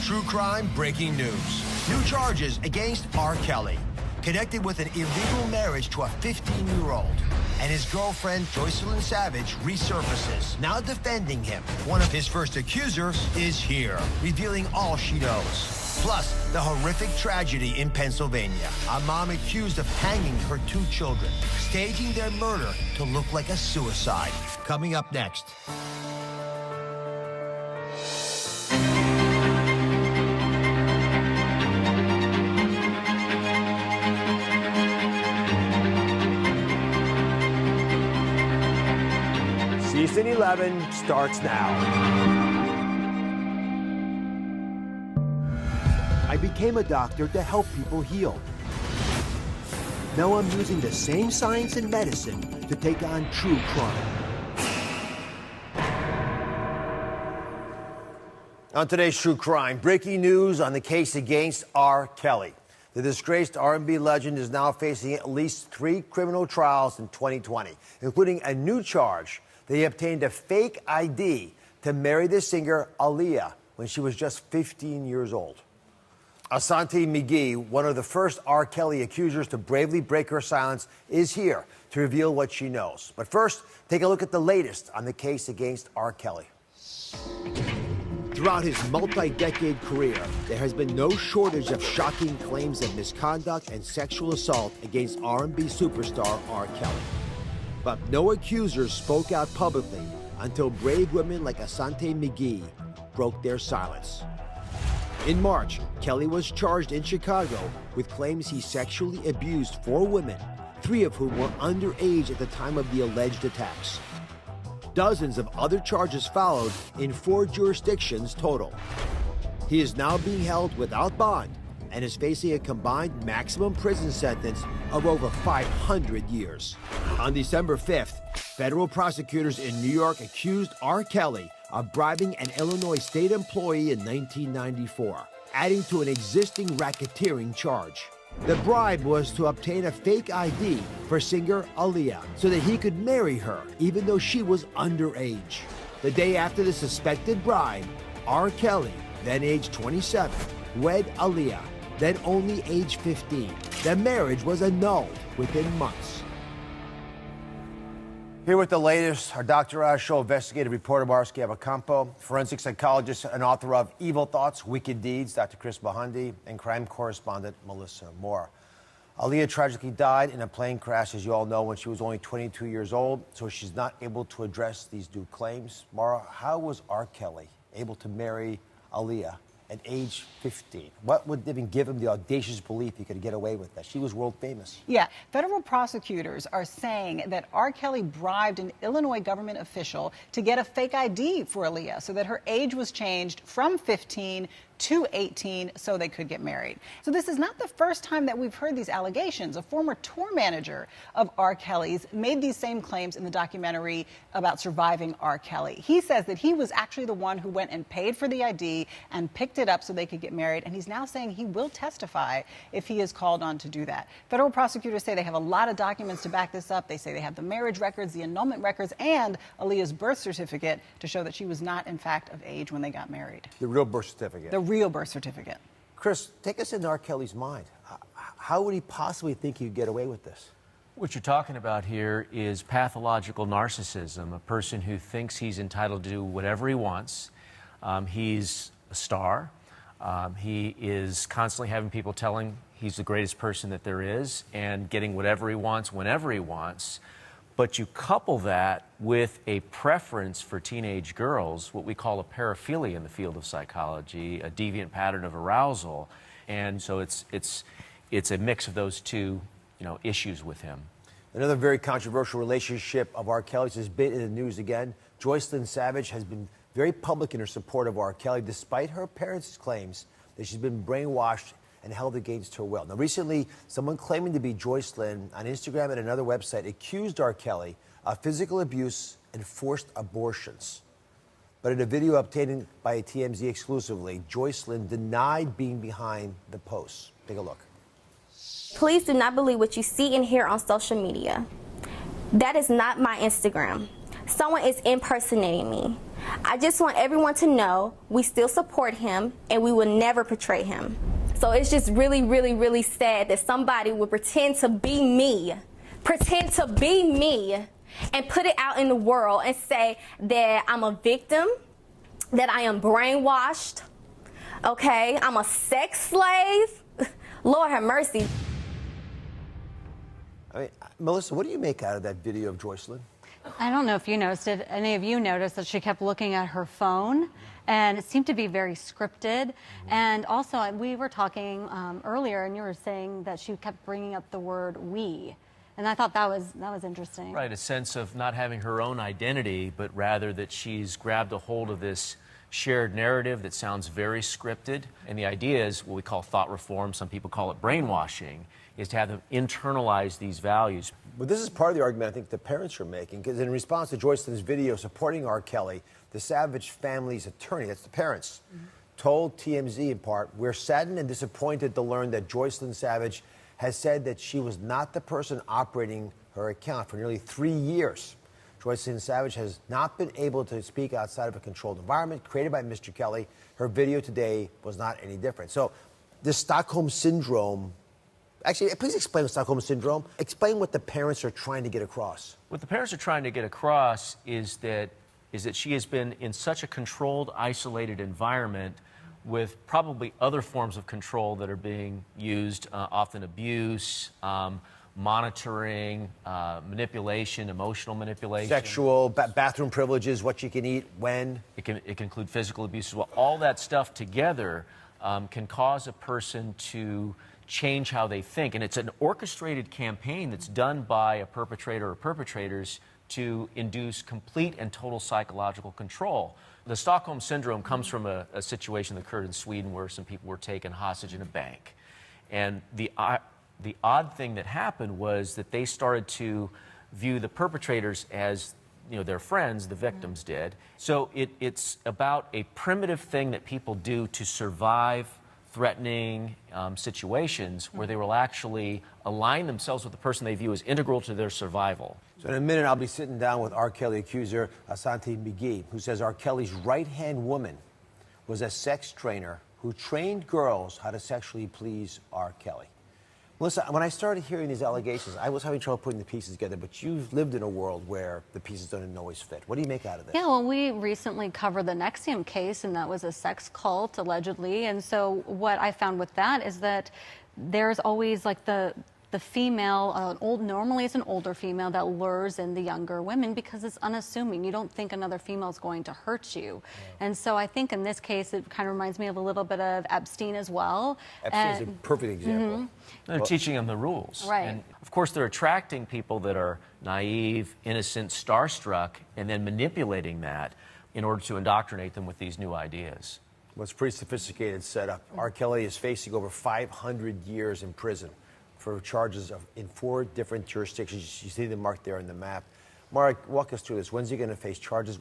True crime breaking news. New charges against R. Kelly, connected with an illegal marriage to a 15-year-old. And his girlfriend, Joycelyn Savage, resurfaces, now defending him. One of his first accusers is here, revealing all she knows. Plus, the horrific tragedy in Pennsylvania. A mom accused of hanging her 2 children, staging their murder to look like a suicide. Coming up next. Season 11 starts now. I became a doctor to help people heal. Now I'm using the same science and medicine to take on true crime. On today's True Crime, breaking news on the case against R. Kelly. The disgraced R&B legend is now facing at least 3 criminal trials in 2020, including a new charge that he obtained a fake ID to marry the singer Aaliyah when she was just 15 years old. Asante McGee, one of the first R. Kelly accusers to bravely break her silence, is here to reveal what she knows. But first, take a look at the latest on the case against R. Kelly. Throughout his multi-decade career, there has been no shortage of shocking claims of misconduct and sexual assault against R&B superstar R. Kelly. But no accusers spoke out publicly until brave women like Asante McGee broke their silence. In March, Kelly was charged in Chicago with claims he sexually abused 4 women, 3 of whom were underage at the time of the alleged attacks. Dozens of other charges followed in 4 jurisdictions total. He is now being held without bond and is facing a combined maximum prison sentence of over 500 years. On December 5th, federal prosecutors in New York accused R. Kelly of bribing an Illinois state employee in 1994, adding to an existing racketeering charge. The bribe was to obtain a fake ID for singer Aaliyah so that he could marry her, even though she was underage. The day after the suspected bribe, R. Kelly, then age 27, wed Aaliyah, then only age 15. The marriage was annulled within months. Here with the latest, our Dr. Oz Show investigative reporter Marcy Avocampo, forensic psychologist and author of Evil Thoughts, Wicked Deeds, Dr. Chris Bahundi, and crime correspondent Melissa Moore. Aaliyah tragically died in a plane crash, as you all know, when she was only 22 years old, so she's not able to address these new claims. Mara, how was R. Kelly able to marry Aaliyah at age 15? What would even give him the audacious belief he could get away with that? She was world famous. Yeah, federal prosecutors are saying that R. Kelly bribed an Illinois government official to get a fake ID for Aaliyah so that her age was changed from 15 to 18 so they could get married. So this is not the first time that we've heard these allegations. A former tour manager of R. Kelly's made these same claims in the documentary about surviving R. Kelly. He says that he was actually the one who went and paid for the ID and picked it up so they could get married, and he's now saying he will testify if he is called on to do that. Federal prosecutors say they have a lot of documents to back this up. They say they have the marriage records, the annulment records, and Aaliyah's birth certificate to show that she was not, in fact, of age when they got married. The real birth certificate. The real birth certificate. Chris, take us into R. Kelly's mind. How would he possibly think he'd get away with this? What you're talking about here is pathological narcissism, a person who thinks he's entitled to do whatever he wants. He's a star. He is constantly having people tell him he's the greatest person that there is and getting whatever he wants whenever he wants. But you couple that with a preference for teenage girls, what we call a paraphilia in the field of psychology, a deviant pattern of arousal. And so it's a mix of those two, issues with him. Another very controversial relationship of R. Kelly's has been in the news again. Joycelyn Savage has been very public in her support of R. Kelly, despite her parents' claims that she's been brainwashed and held against her will. Now, recently, someone claiming to be Joycelyn on Instagram and another website accused R. Kelly of physical abuse and forced abortions. But in a video obtained by TMZ exclusively, Joycelyn denied being behind the posts. Take a look. Please do not believe what you see and hear on social media. That is not my Instagram. Someone is impersonating me. I just want everyone to know we still support him and we will never betray him. So it's just really, really, really sad that somebody would pretend to be me, and put it out in the world and say that I'm a victim, that I am brainwashed, okay, I'm a sex slave. Lord have mercy. I mean, Melissa, what do you make out of that video of Joycelyn? I don't know if you noticed it. Any of you noticed that she kept looking at her phone, and it seemed to be very scripted. And also, we were talking earlier, and you were saying that she kept bringing up the word "we," and I thought that was interesting. Right, a sense of not having her own identity, but rather that she's grabbed a hold of this shared narrative that sounds very scripted. And the idea is what we call thought reform. Some people call it brainwashing, is to have them internalize these values. But this is part of the argument I think the parents are making, because in response to Joycelyn's video supporting R. Kelly, the Savage family's attorney, that's the parents, told TMZ in part, "We're saddened and disappointed to learn that Joycelyn Savage has said that she was not the person operating her account for nearly 3 years. Joycelyn Savage has not been able to speak outside of a controlled environment created by Mr. Kelly. Her video today was not any different." So this Stockholm Syndrome, actually, please explain the Stockholm Syndrome. Explain what the parents are trying to get across. What the parents are trying to get across is that she has been in such a controlled, isolated environment with probably other forms of control that are being used, often abuse, monitoring, manipulation, emotional manipulation. Sexual, bathroom privileges, what you can eat, when. It can include physical abuse as well. All that stuff together can cause a person to change how they think. And it's an orchestrated campaign that's done by a perpetrator or perpetrators to induce complete and total psychological control. The Stockholm Syndrome comes from a situation that occurred in Sweden where some people were taken hostage in a bank. And the odd thing that happened was that they started to view the perpetrators as, you know, their friends, the victims did. So it's about a primitive thing that people do to survive threatening situations where they will actually align themselves with the person they view as integral to their survival. So in a minute, I'll be sitting down with R. Kelly accuser Asante McGee, who says R. Kelly's right-hand woman was a sex trainer who trained girls how to sexually please R. Kelly. Melissa, when I started hearing these allegations, I was having trouble putting the pieces together, but you've lived in a world where the pieces don't always fit. What do you make out of this? Yeah, well, we recently covered the NXIVM case, and that was a sex cult, allegedly. And so what I found with that is that there's always like the female, normally it's an older female that lures in the younger women because it's unassuming. You don't think another female is going to hurt you. Yeah. And so I think in this case, it kind of reminds me of a little bit of Epstein as well. Epstein's a perfect example. They're teaching them the rules. Right. And of course, they're attracting people that are naive, innocent, starstruck, and then manipulating that in order to indoctrinate them with these new ideas. Well, it's a pretty sophisticated setup. R. Kelly is facing over 500 years in prison for charges in 4 different jurisdictions. You see them marked there on the map. Mark, walk us through this. When's he going to face charges?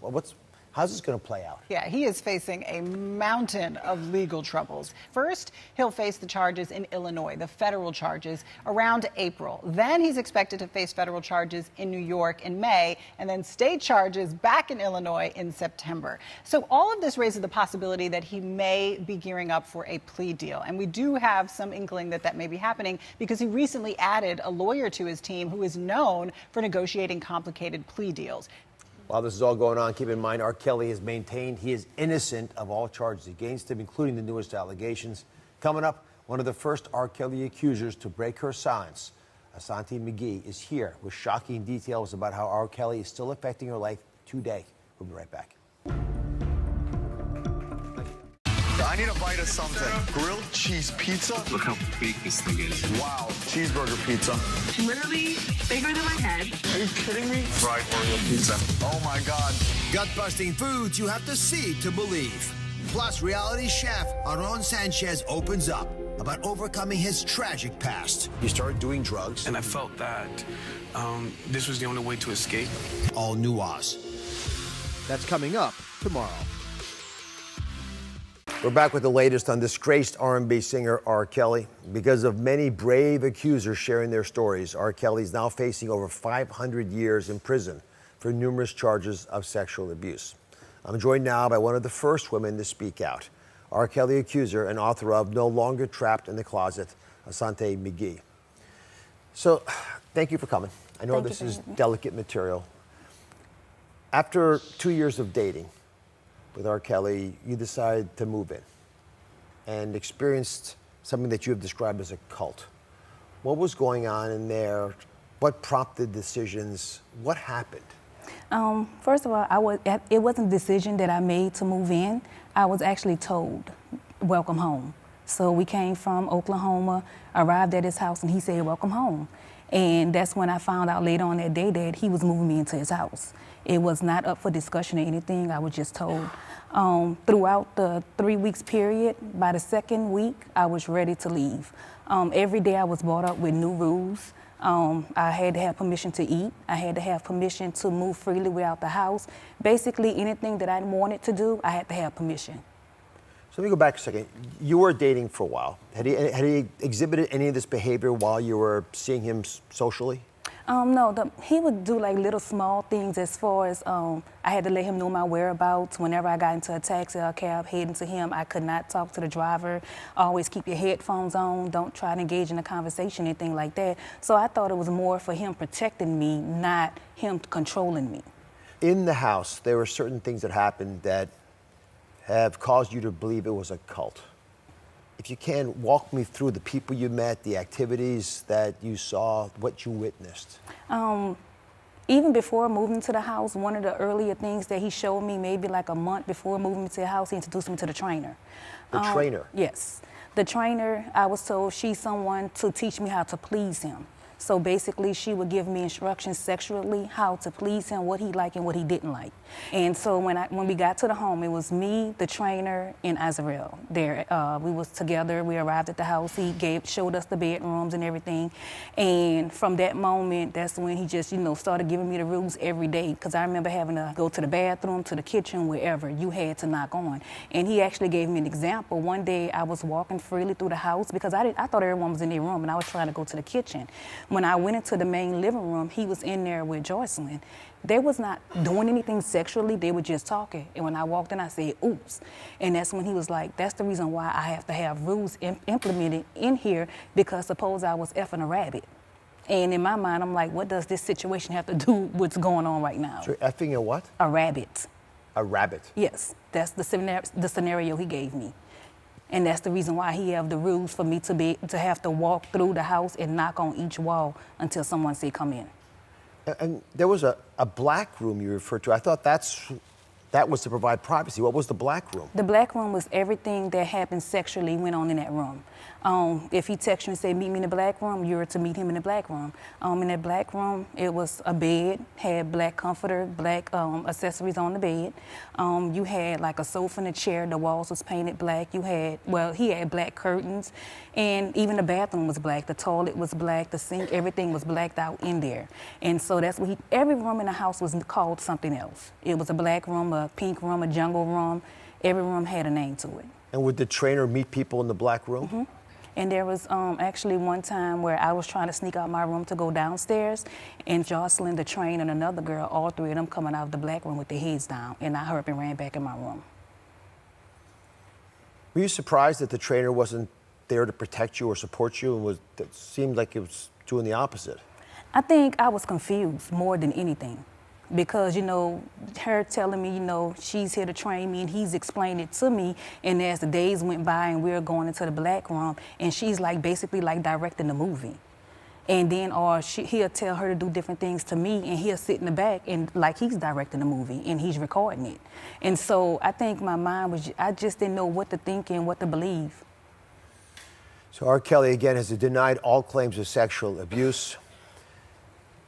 How's this going to play out? Yeah, he is facing a mountain of legal troubles. First, he'll face the charges in Illinois, the federal charges, around April. Then he's expected to face federal charges in New York in May, and then state charges back in Illinois in September. So all of this raises the possibility that he may be gearing up for a plea deal. And we do have some inkling that that may be happening because he recently added a lawyer to his team who is known for negotiating complicated plea deals. While this is all going on, keep in mind R. Kelly has maintained he is innocent of all charges against him, including the newest allegations. Coming up, one of the first R. Kelly accusers to break her silence, Asante McGee, is here with shocking details about how R. Kelly is still affecting her life today. We'll be right back. I need a bite of something. Grilled cheese pizza? Look how big this thing is. Wow. Cheeseburger pizza. Literally bigger than my head. Are you kidding me? Fried Oreo pizza. Oh my God. Gut-busting foods you have to see to believe. Plus, reality chef Aaron Sanchez opens up about overcoming his tragic past. He started doing drugs. And I felt that this was the only way to escape. All new Oz. That's coming up tomorrow. We're back with the latest on disgraced R&B singer R. Kelly. Because of many brave accusers sharing their stories, R. Kelly is now facing over 500 years in prison for numerous charges of sexual abuse. I'm joined now by one of the first women to speak out, R. Kelly accuser and author of No Longer Trapped in the Closet, Asante McGee. So, thank you for coming. I know this is delicate material. After 2 years of dating with R. Kelly, you decided to move in and experienced something that you have described as a cult. What was going on in there? What prompted decisions? What happened? First of all, it wasn't a decision that I made to move in. I was actually told, welcome home. So we came from Oklahoma, arrived at his house, and he said, welcome home. And that's when I found out later on that day that he was moving me into his house. It was not up for discussion or anything. I was just told. Throughout the 3 weeks period, by the second week, I was ready to leave. Every day I was brought up with new rules. I had to have permission to eat. I had to have permission to move freely without the house. Basically, anything that I wanted to do, I had to have permission. So let me go back a second. You were dating for a while. Had he exhibited any of this behavior while you were seeing him socially? No, he would do like little small things as far as I had to let him know my whereabouts. Whenever I got into a taxi or a cab heading to him, I could not talk to the driver. Always keep your headphones on. Don't try to engage in a conversation, anything like that. So I thought it was more for him protecting me, not him controlling me. In the house, there were certain things that happened that have caused you to believe it was a cult. If you can, walk me through the people you met, the activities that you saw, what you witnessed. Even before moving to the house, one of the earlier things that he showed me, maybe like a month before moving to the house, he introduced me to the trainer. The trainer? Yes. The trainer, I was told she's someone to teach me how to please him. So basically, she would give me instructions sexually, how to please him, what he liked and what he didn't like. And so when we got to the home, it was me, the trainer, and Azrael there. We was together. We arrived at the house. He showed us the bedrooms and everything. And from that moment, that's when he just, started giving me the rules every day. Because I remember having to go to the bathroom, to the kitchen, wherever. You had to knock on. And he actually gave me an example. One day, I was walking freely through the house because I thought everyone was in their room, and I was trying to go to the kitchen. When I went into the main living room, he was in there with Joycelyn. They was not doing anything sexually, they were just talking. And when I walked in, I said, oops. And that's when he was like, that's the reason why I have to have rules implemented in here, because suppose I was effing a rabbit. And in my mind, I'm like, what does this situation have to do with what's going on right now? So you're effing a what? A rabbit. A rabbit? Yes, that's the scenario he gave me. And that's the reason why he have the rules for me to have to walk through the house and knock on each wall until someone say come in. And there was a black room you referred to. I thought that was to provide privacy. What was the black room? The black room was everything that happened sexually went on in that room. If he texted you and said, meet me in the black room, you were to meet him in the black room. In that black room, it was a bed, had black comforter, black accessories on the bed. You had like a sofa and a chair, the walls was painted black. He had black curtains, and even the bathroom was black. The toilet was black, the sink, everything was blacked out in there. And so that's what every room in the house was called something else. It was a black room, a pink room, a jungle room. Every room had a name to it. And would the trainer meet people in the black room? Mm-hmm. And there was actually one time where I was trying to sneak out my room to go downstairs, and Joycelyn, the trainer, and another girl, all three of them coming out of the black room with their heads down, and I hurried and ran back in my room. Were you surprised that the trainer wasn't there to protect you or support you, and it seemed like it was doing the opposite? I think I was confused more than anything. Because, her telling me, she's here to train me, and he's explained it to me. And as the days went by and we were going into the black room, and she's basically directing the movie. And then, he'll tell her to do different things to me, and he'll sit in the back and he's directing the movie and he's recording it. And so I think my mind I just didn't know what to think and what to believe. So R. Kelly, again, has denied all claims of sexual abuse.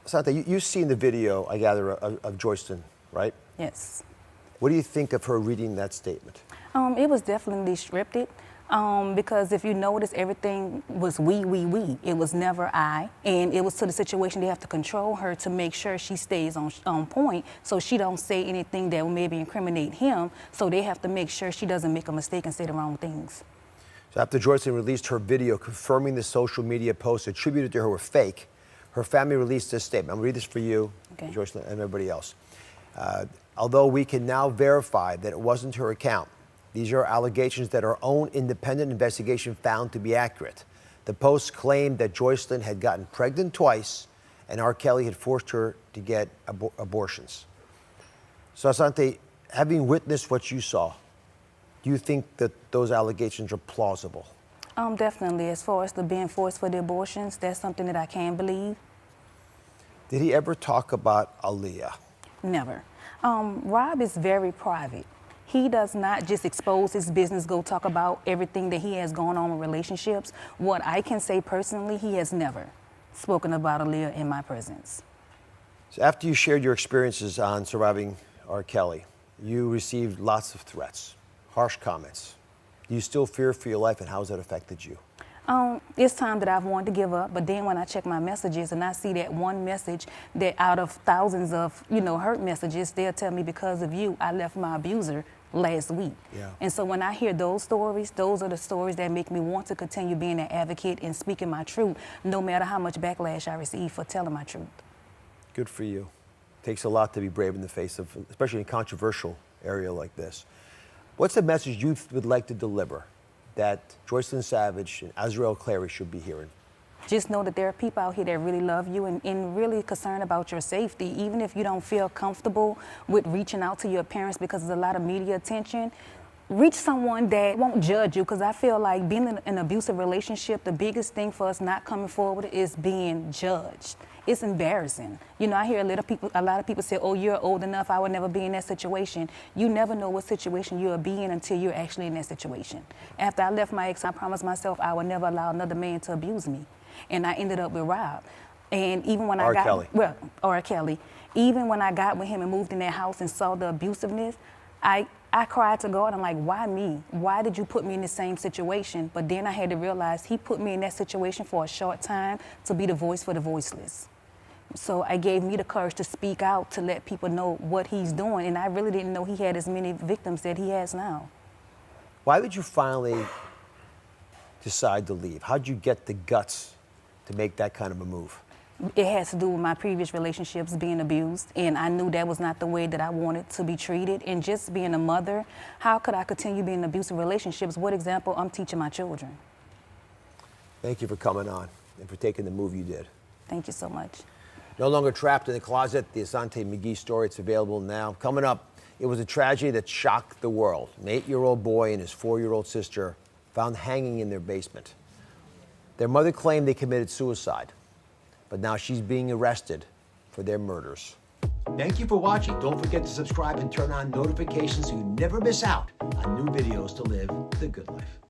Asante, you've seen the video, I gather, of Joycelyn, right? Yes. What do you think of her reading that statement? It was definitely scripted. Because if you notice, everything was we. It was never I. And it was to the situation they have to control her to make sure she stays on point, so she don't say anything that will maybe incriminate him. So they have to make sure she doesn't make a mistake and say the wrong things. So after Joycelyn released her video confirming the social media posts attributed to her were fake, her family released this statement. I'm going to read this for you, okay, Joycelyn, and everybody else. Although we can now verify that it wasn't her account, these are allegations that our own independent investigation found to be accurate. The posts claimed that Joycelyn had gotten pregnant twice and R. Kelly had forced her to get abortions. So, Asante, having witnessed what you saw, do you think that those allegations are plausible? Definitely. As far as the being forced for the abortions, that's something that I can believe. Did he ever talk about Aaliyah? Never. Rob is very private. He does not just expose his business, go talk about everything that he has going on in relationships. What I can say personally, he has never spoken about Aaliyah in my presence. So after you shared your experiences on surviving R. Kelly, you received lots of threats, harsh comments. Do you still fear for your life, and how has that affected you? It's time that I've wanted to give up, but then when I check my messages and I see that one message that out of thousands of, hurt messages, they'll tell me, because of you, I left my abuser last week. Yeah. And so when I hear those stories, those are the stories that make me want to continue being an advocate and speaking my truth, no matter how much backlash I receive for telling my truth. Good for you. Takes a lot to be brave in the face of, especially in a controversial area like this. What's the message you would like to deliver that Joycelyn Savage and Azriel Clary should be hearing? Just know that there are people out here that really love you and really concerned about your safety. Even if you don't feel comfortable with reaching out to your parents because there's a lot of media attention, reach someone that won't judge you, because I feel like being in an abusive relationship, the biggest thing for us not coming forward is being judged. It's embarrassing. I hear a lot of people say, oh, you're old enough, I would never be in that situation. You never know what situation you'll be in until you're actually in that situation. After I left my ex, I promised myself I would never allow another man to abuse me. And I ended up with Rob. And even when R. Kelly, even when I got with him and moved in that house and saw the abusiveness, I cried to God. I'm like, why me? Why did you put me in the same situation? But then I had to realize he put me in that situation for a short time to be the voice for the voiceless. So it gave me the courage to speak out, to let people know what he's doing. And I really didn't know he had as many victims that he has now. Why did you finally decide to leave? How did you get the guts to make that kind of a move? It has to do with my previous relationships being abused, and I knew that was not the way that I wanted to be treated. And just being a mother, how could I continue being in abusive relationships? What example I'm teaching my children? Thank you for coming on and for taking the move you did. Thank you so much. No longer trapped in the closet, the Asante McGee story, it's available now. Coming up, it was a tragedy that shocked the world. An 8-year-old boy and his 4-year-old sister found hanging in their basement. Their mother claimed they committed suicide, but now she's being arrested for their murders. Thank you for watching. Don't forget to subscribe and turn on notifications so you never miss out on new videos to live the good life.